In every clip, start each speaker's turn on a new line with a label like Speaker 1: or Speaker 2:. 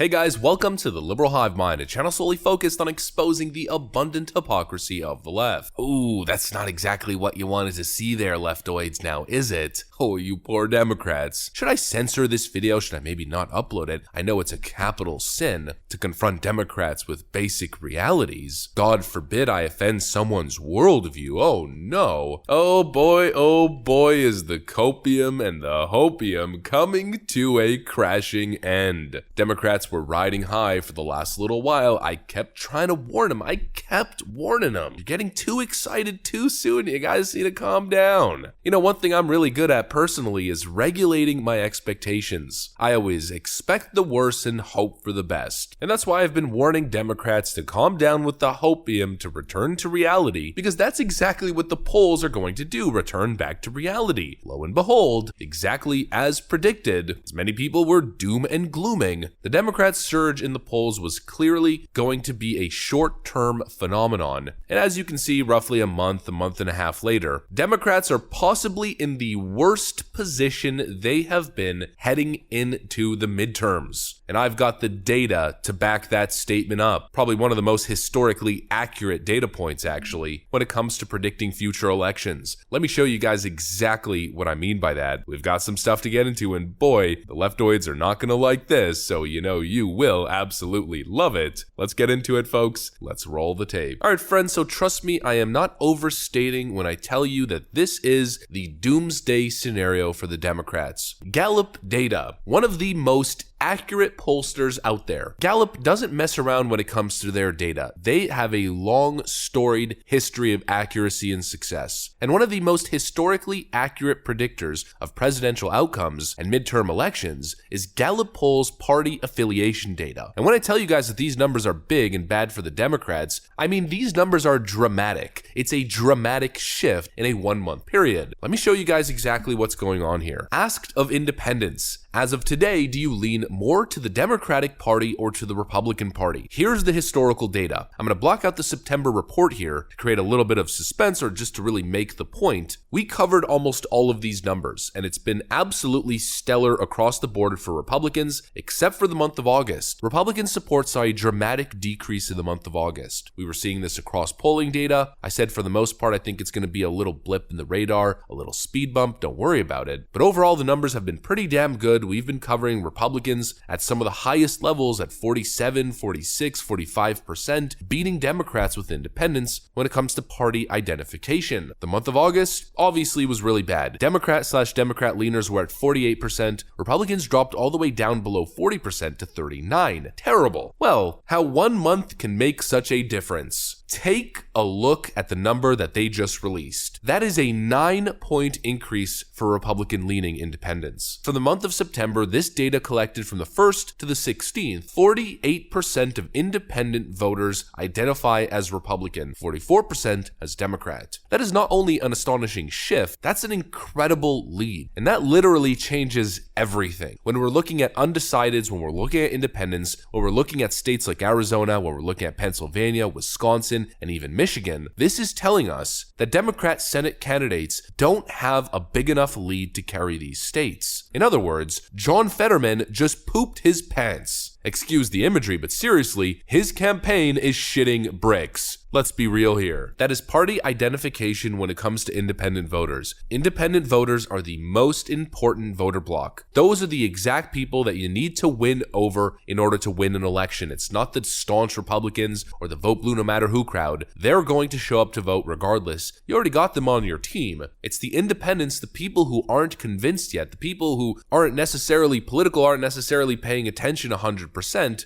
Speaker 1: Hey guys, welcome to the Liberal Hive Mind, a channel solely focused on exposing the abundant hypocrisy of the left. Ooh, that's not exactly what you wanted to see there, leftoids, now is it? Oh, you poor Democrats. Should I censor this video? Should I maybe not upload it? I know it's a capital sin to confront Democrats with basic realities. God forbid I offend someone's worldview. Oh no. Oh boy, is the copium and the hopium coming to a crashing end. Democrats were riding high for the last little while. I kept trying to warn them. I kept warning them. You're getting too excited too soon. You guys need to calm down. You know, one thing I'm really good at personally is regulating my expectations. I always expect the worst and hope for the best. And that's why I've been warning Democrats to calm down with the hopium, to return to reality, because that's exactly what the polls are going to do, return back to reality. Lo and behold, exactly as predicted, as many people were doom and glooming, the Democrats' surge in the polls was clearly going to be a short-term phenomenon. And as you can see, roughly a month and a half later, Democrats are possibly in the worst position they have been heading into the midterms. And I've got the data to back that statement up. Probably one of the most historically accurate data points, actually, when it comes to predicting future elections. Let me show you guys exactly what I mean by that. We've got some stuff to get into, and boy, the leftoids are not gonna like this, so you know you will absolutely love it. Let's get into it, folks. Let's roll the tape. All right, friends, so trust me, I am not overstating when I tell you that this is the doomsday scenario for the Democrats. Gallup data, one of the most accurate pollsters out there. Gallup doesn't mess around when it comes to their data. They have a long, storied history of accuracy and success. And one of the most historically accurate predictors of presidential outcomes and midterm elections is Gallup Poll's party affiliation data. And when I tell you guys that these numbers are big and bad for the Democrats, I mean these numbers are dramatic. It's a dramatic shift in a 1-month period. Let me show you guys exactly what's going on here. Asked of independents, as of today, do you lean more to the Democratic Party or to the Republican Party? Here's the historical data. I'm going to block out the September report here to create a little bit of suspense, or just to really make the point. We covered almost all of these numbers, and it's been absolutely stellar across the board for Republicans, except for the month of August. Republican support saw a dramatic decrease in the month of August. We were seeing this across polling data. I said for the most part, I think it's going to be a little blip in the radar, a little speed bump, don't worry about it. But overall, the numbers have been pretty damn good. We've been covering Republicans at some of the highest levels at 47, 46, 45%, beating Democrats with independents when it comes to party identification. The month of August obviously was really bad. Democrat/Democrat leaners were at 48%. Republicans dropped all the way down below 40% to 39%. Terrible. Well, how 1 month can make such a difference. Take a look at the number that they just released. That is a 9-point increase for Republican-leaning independents. For the month of September, this data collected from the 1st to the 16th, 48% of independent voters identify as Republican, 44% as Democrat. That is not only an astonishing shift, that's an incredible lead. And that literally changes everything. When we're looking at undecideds, when we're looking at independents, when we're looking at states like Arizona, when we're looking at Pennsylvania, Wisconsin, and even Michigan, this is telling us that Democrat Senate candidates don't have a big enough lead to carry these states. In other words, John Fetterman just pooped his pants. Excuse the imagery, but seriously, his campaign is shitting bricks. Let's be real here. That is party identification when it comes to independent voters. Independent voters are the most important voter bloc. Those are the exact people that you need to win over in order to win an election. It's not the staunch Republicans or the vote blue no matter who crowd. They're going to show up to vote regardless. You already got them on your team. It's the independents, the people who aren't convinced yet, the people who aren't necessarily political, aren't necessarily paying attention 100%.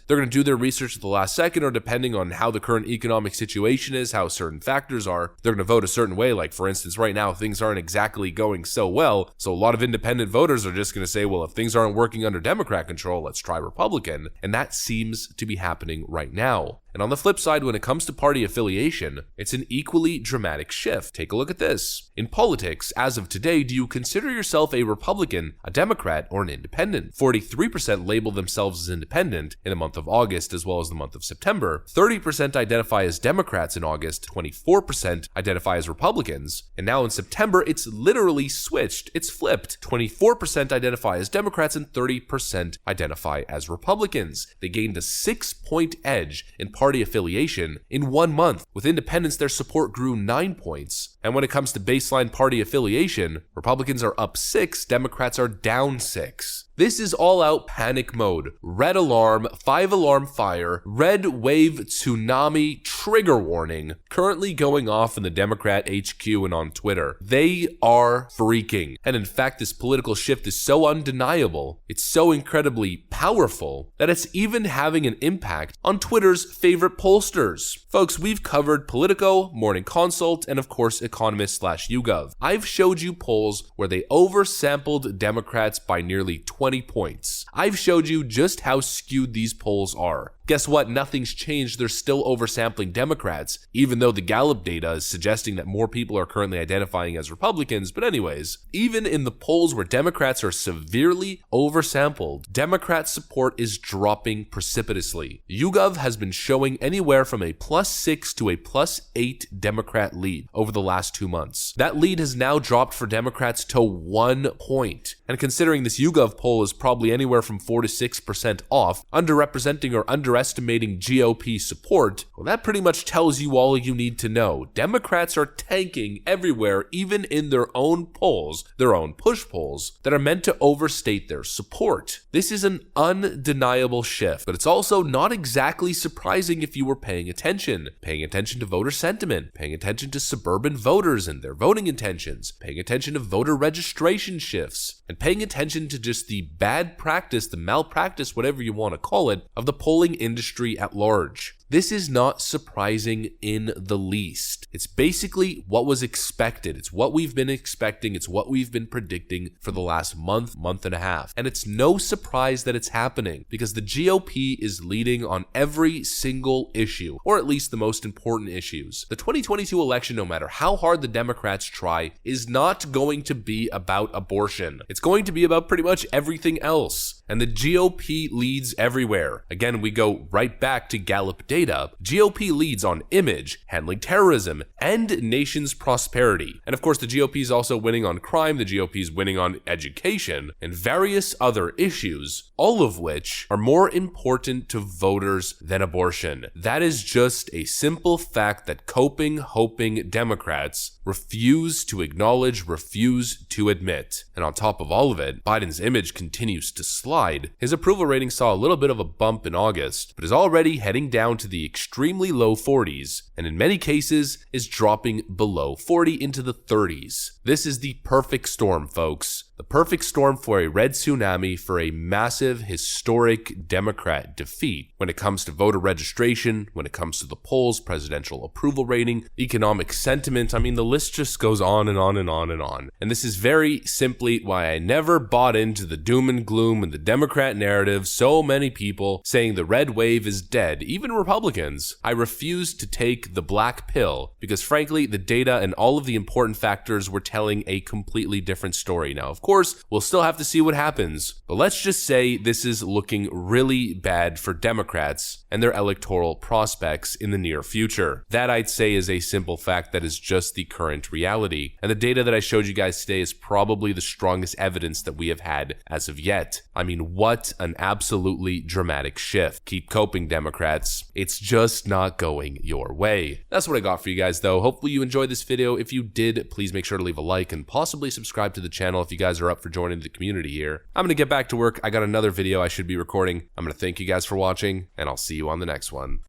Speaker 1: They're going to do their research at the last second, or depending on how the current economic situation is, how certain factors are, they're going to vote a certain way. Like, for instance, right now, things aren't exactly going so well. So a lot of independent voters are just going to say, well, if things aren't working under Democrat control, let's try Republican. And that seems to be happening right now. And on the flip side, when it comes to party affiliation, it's an equally dramatic shift. Take a look at this. In politics, as of today, do you consider yourself a Republican, a Democrat, or an independent? 43% label themselves as independent in the month of August as well as the month of September. 30% identify as Democrats in August, 24% identify as Republicans, and now in September it's literally switched. It's flipped. 24% identify as Democrats and 30% identify as Republicans. They gained a 6-point edge in party affiliation in 1 month. With independents, their support grew 9 points. And when it comes to baseline party affiliation, Republicans are up 6, Democrats are down 6. This is all-out panic mode. Red alarm, 5-alarm fire, red wave tsunami trigger warning currently going off in the Democrat HQ and on Twitter. They are freaking. And in fact, this political shift is so undeniable, it's so incredibly powerful, that it's even having an impact on Twitter's favorite pollsters. Folks, we've covered Politico, Morning Consult, and of course Economist/YouGov. I've showed you polls where they oversampled Democrats by nearly 20 points. I've showed you just how skewed these polls are. Guess what? Nothing's changed. They're still oversampling Democrats, even though the Gallup data is suggesting that more people are currently identifying as Republicans. But anyways, even in the polls where Democrats are severely oversampled, Democrat support is dropping precipitously. YouGov has been showing anywhere from a +6 to a +8 Democrat lead over the last 2 months. That lead has now dropped for Democrats to 1 point. And considering this YouGov poll is probably anywhere from 4 to 6% off, underrepresenting or underestimating GOP support, well, that pretty much tells you all you need to know. Democrats are tanking everywhere, even in their own polls, their own push polls, that are meant to overstate their support. This is an undeniable shift, but it's also not exactly surprising if you were paying attention to voter sentiment, paying attention to suburban voters and their voting intentions, paying attention to voter registration shifts, and paying attention to just the bad practice, the malpractice, whatever you want to call it, of the polling industry at large. This is not surprising in the least. It's basically what was expected. It's what we've been expecting. It's what we've been predicting for the last month and a half. And it's no surprise that it's happening because the GOP is leading on every single issue, or at least the most important issues. The 2022 election, no matter how hard the Democrats try, is not going to be about abortion. It's going to be about pretty much everything else. And the GOP leads everywhere. Again, we go right back to Gallup data. GOP leads on image, handling terrorism, and nation's prosperity. And of course, the GOP is also winning on crime, the GOP is winning on education, and various other issues, all of which are more important to voters than abortion. That is just a simple fact that hoping Democrats refuse to acknowledge, refuse to admit. And on top of all of it, Biden's image continues to slide. His approval rating saw a little bit of a bump in August, but is already heading down to the extremely low 40s, and in many cases is dropping below 40 into the 30s. This is the perfect storm, folks. The perfect storm for a red tsunami, for a massive, historic Democrat defeat when it comes to voter registration, when it comes to the polls, presidential approval rating, economic sentiment. I mean, the list just goes on and on and on and on. And this is very simply why I never bought into the doom and gloom and the Democrat narrative. So many people saying the red wave is dead, even Republicans. I refused to take the black pill because, frankly, the data and all of the important factors were telling a completely different story. Now, of course, we'll still have to see what happens, but let's just say this is looking really bad for Democrats and their electoral prospects in the near future. That, I'd say, is a simple fact that is just the current reality. And the data that I showed you guys today is probably the strongest evidence that we have had as of yet. I mean, what an absolutely dramatic shift. Keep coping, Democrats. It's just not going your way. That's what I got for you guys, though. Hopefully you enjoyed this video. If you did, please make sure to leave a like and possibly subscribe to the channel if you guys are up for joining the community here. I'm going to get back to work. I got another video I should be recording. I'm going to thank you guys for watching, and I'll see you on the next one.